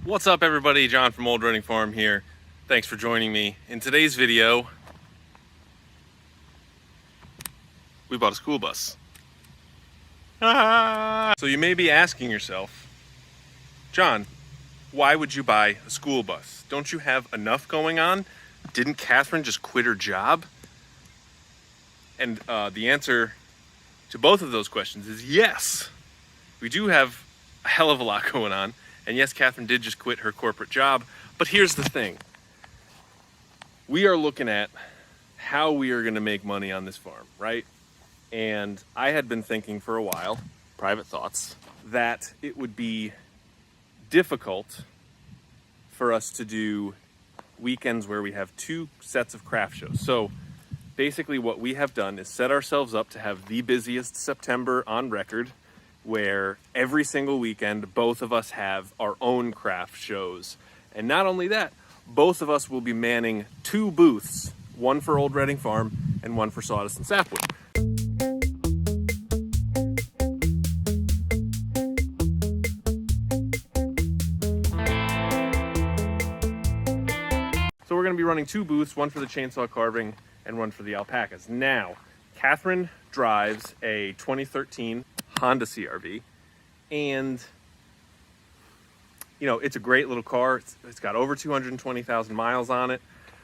What's up everybody, John from Old Running Farm here. Thanks for joining me. In today's video, we bought a school bus. So you may be asking yourself, John, why would you buy a school bus? Don't you have enough going on? Didn't Catherine just quit her job? And the answer to both of those questions is yes. We do have a hell of a lot going on. And yes, Catherine did just quit her corporate job. But here's the thing. We are looking at how we are going to make money on this farm, right? And I had been thinking for a while, private thoughts, that it would be difficult for us to do weekends where we have two sets of craft shows. So basically what we have done is set ourselves up to have the busiest September on record, where every single weekend, both of us have our own craft shows. And not only that, both of us will be manning two booths, one for Old Reading Farm and one for Sawdust and Sapwood. So we're gonna be running two booths, one for the chainsaw carving and one for the alpacas. Now, Catherine drives a 2013 Honda CRV, and you know, it's a great little car. It's got over 220,000 miles on it.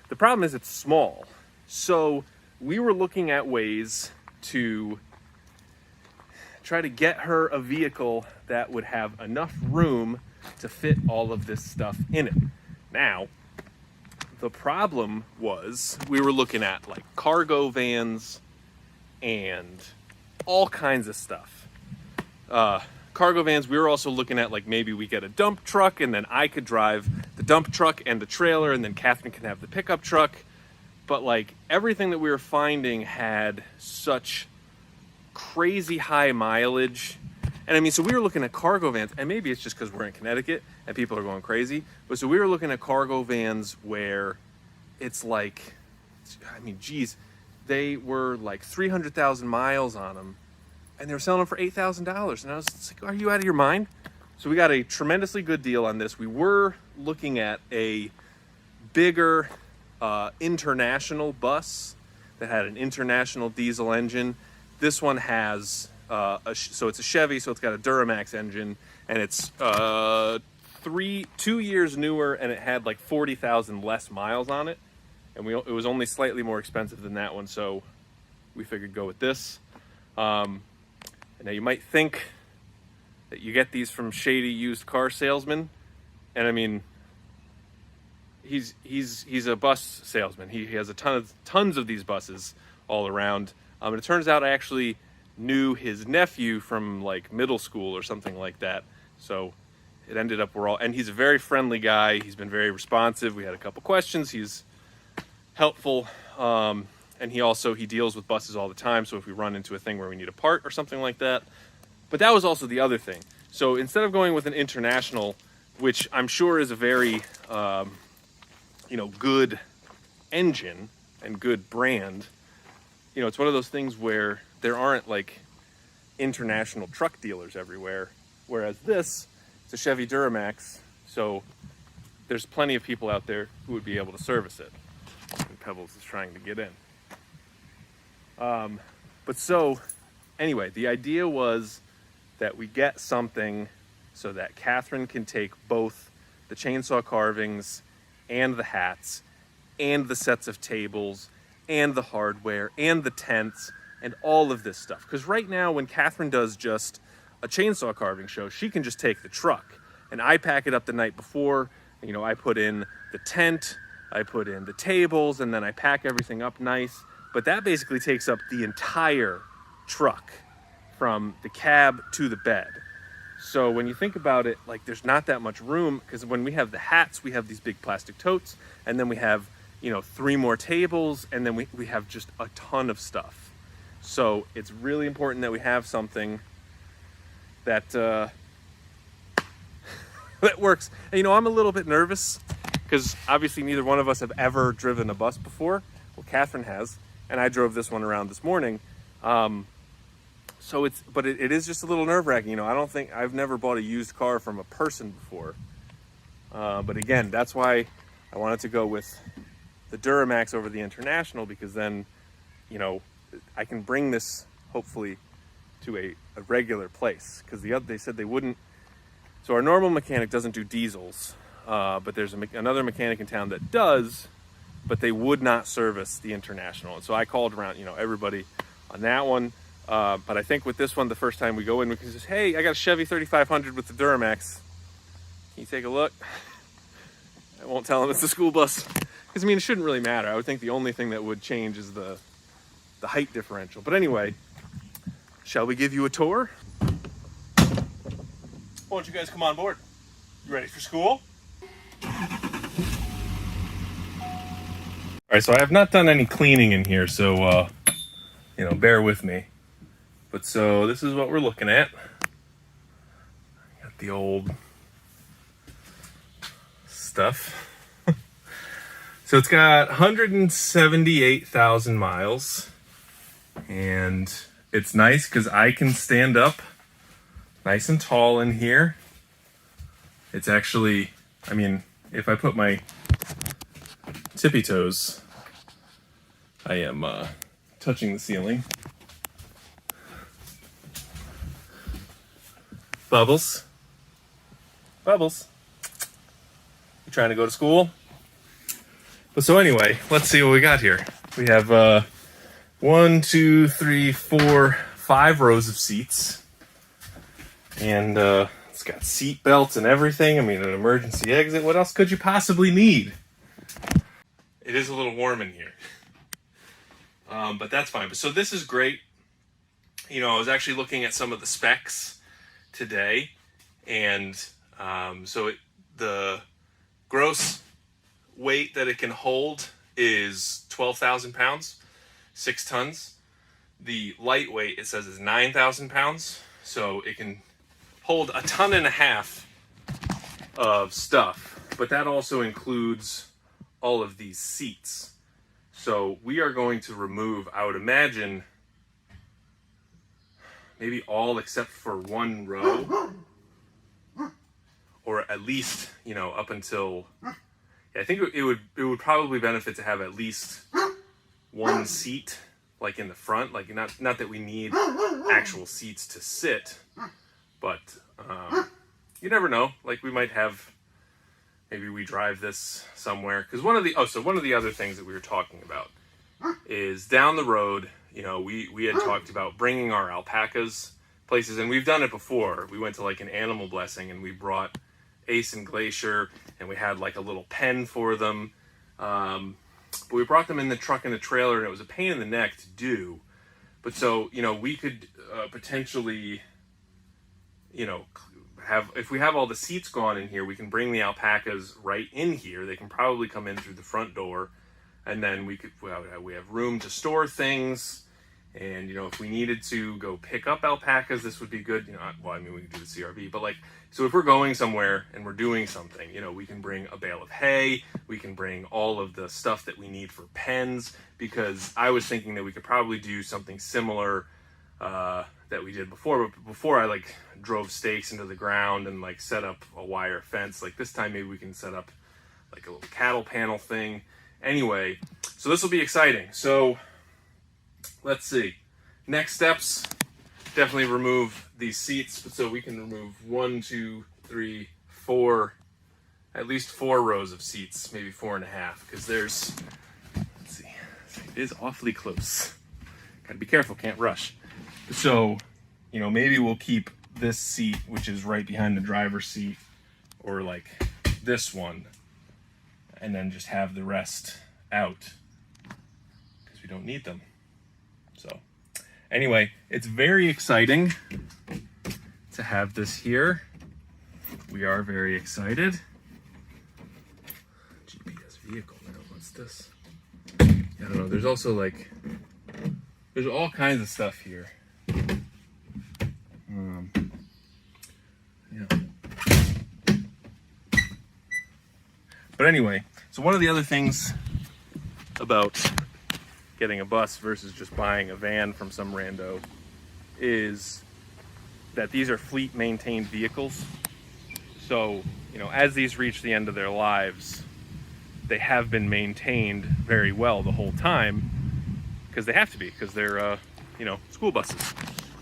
The problem is it's small. So we were looking at ways to try to get her a vehicle that would have enough room to fit all of this stuff in it. Now, the problem was we were looking at like cargo vans and all kinds of stuff. Cargo vans, we were also looking at like maybe we get a dump truck and then I could drive the dump truck and the trailer and then Catherine can have the pickup truck. But like everything that we were finding had such crazy high mileage. And I mean, so we were looking at cargo vans, and maybe it's just because we're in Connecticut and people are going crazy. But so we were looking at cargo vans where it's like, I mean, geez, they were like 300,000 miles on them. And they were selling them for $8,000. And I was like, are you out of your mind? So we got a tremendously good deal on this. We were looking at a bigger international bus that had an international diesel engine. This one has, so it's a Chevy, so it's got a Duramax engine. And it's 2 years newer, and it had like 40,000 less miles on it. And it was only slightly more expensive than that one. So we figured go with this. Now you might think that you get these from shady used car salesmen, and I mean, he's a bus salesman. He has tons of these buses all around. And it turns out I actually knew his nephew from like middle school or something like that. So it ended up and he's a very friendly guy. He's been very responsive. We had a couple questions. He's helpful. And he deals with buses all the time. So if we run into a thing where we need a part or something like that. But that was also the other thing. So instead of going with an international, which I'm sure is a very, good engine and good brand, it's one of those things where there aren't like international truck dealers everywhere. Whereas this, it's a Chevy Duramax. So there's plenty of people out there who would be able to service it. And Pebbles is trying to get in. But so anyway, the idea was that we get something so that Catherine can take both the chainsaw carvings and the hats and the sets of tables and the hardware and the tents and all of this stuff. Because right now when Catherine does just a chainsaw carving show, she can just take the truck, and I pack it up the night before. I put in the tent, I put in the tables, and then I pack everything up nice. But that basically takes up the entire truck from the cab to the bed. So when you think about it, like there's not that much room, because when we have the hats, we have these big plastic totes, and then we have, 3 more tables, and then we have just a ton of stuff. So it's really important that we have something that that works. And I'm a little bit nervous because obviously neither one of us have ever driven a bus before. Well, Catherine has. And I drove this one around this morning. So it is just a little nerve-wracking. I've never bought a used car from a person before. But again, that's why I wanted to go with the Duramax over the International, because then, you know, I can bring this hopefully to a regular place, because they said they wouldn't. So our normal mechanic doesn't do diesels, but there's another mechanic in town that does, but they would not service the International. And so I called around, you know, everybody on that one. But I think with this one, the first time we go in, we can just, hey, I got a Chevy 3500 with the Duramax. Can you take a look? I won't tell them it's the school bus, because I mean, it shouldn't really matter. I would think the only thing that would change is the height differential. But anyway, shall we give you a tour? Why don't you guys come on board? You ready for school? All right, so I have not done any cleaning in here, so you know, bear with me. But so this is what we're looking at. Got the old stuff. So it's got 178,000 miles, and it's nice because I can stand up nice and tall in here. It's actually, I mean, if I put my tippy toes, I am touching the ceiling. Bubbles. Bubbles. You trying to go to school? But so anyway, let's see what we got here. We have 1, 2, 3, 4, 5 rows of seats. And it's got seat belts and everything. I mean, an emergency exit. What else could you possibly need? It is a little warm in here. But that's fine. But so this is great. You know, I was actually looking at some of the specs today, and the gross weight that it can hold is 12,000 pounds, 6 tons. The lightweight, it says, is 9,000 pounds, so it can hold 1.5 tons of stuff, but that also includes all of these seats. So we are going to remove, I would imagine, maybe all except for one row, or at least, you know, up until, I think it would probably benefit to have at least one seat, like in the front, like not that we need actual seats to sit, but you never know. Like we might have, maybe we drive this somewhere, because one of the other things that we were talking about is down the road. You know, we had talked about bringing our alpacas places, and we've done it before. We went to like an animal blessing, and we brought Ace and Glacier, and we had like a little pen for them. But we brought them in the truck and the trailer, and it was a pain in the neck to do. But so, you know, we could potentially, you know, if we have all the seats gone in here, we can bring the alpacas right in here. They can probably come in through the front door, and then we have room to store things. And, you know, if we needed to go pick up alpacas, this would be good. You know, well, I mean, we could do the CRV, but like, so if we're going somewhere and we're doing something, you know, we can bring a bale of hay, we can bring all of the stuff that we need for pens, because I was thinking that we could probably do something similar that we did before. But before, I like drove stakes into the ground and like set up a wire fence. Like this time, maybe we can set up like a little cattle panel thing. Anyway, so this will be exciting. So let's see. Next steps, definitely remove these seats. So we can remove 1, 2, 3, 4, at least 4 rows of seats, maybe 4.5, because there's, let's see, it is awfully close. Gotta be careful, can't rush. So, you know, maybe we'll keep this seat, which is right behind the driver's seat, or like this one, and then just have the rest out, because we don't need them. So anyway, it's very exciting to have this here. We are very excited. GPS vehicle now, what's this? I don't know, there's also like, there's all kinds of stuff here. Yeah. But anyway, so one of the other things about getting a bus versus just buying a van from some rando is that these are fleet maintained vehicles. So you know, as these reach the end of their lives, they have been maintained very well the whole time, because they have to be, because they're, you know, school buses.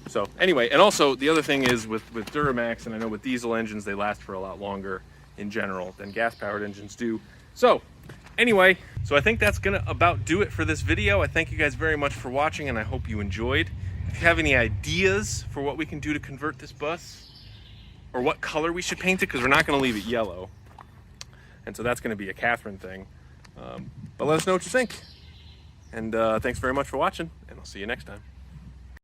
So anyway, and also the other thing is with Duramax, and I know with diesel engines, they last for a lot longer in general than gas-powered engines do. So anyway, so I think that's gonna about do it for this video. I thank you guys very much for watching, and I hope you enjoyed. If you have any ideas for what we can do to convert this bus, or what color we should paint it, because we're not gonna leave it yellow. And so that's gonna be a Catherine thing. But let us know what you think. And thanks very much for watching, and I'll see you next time.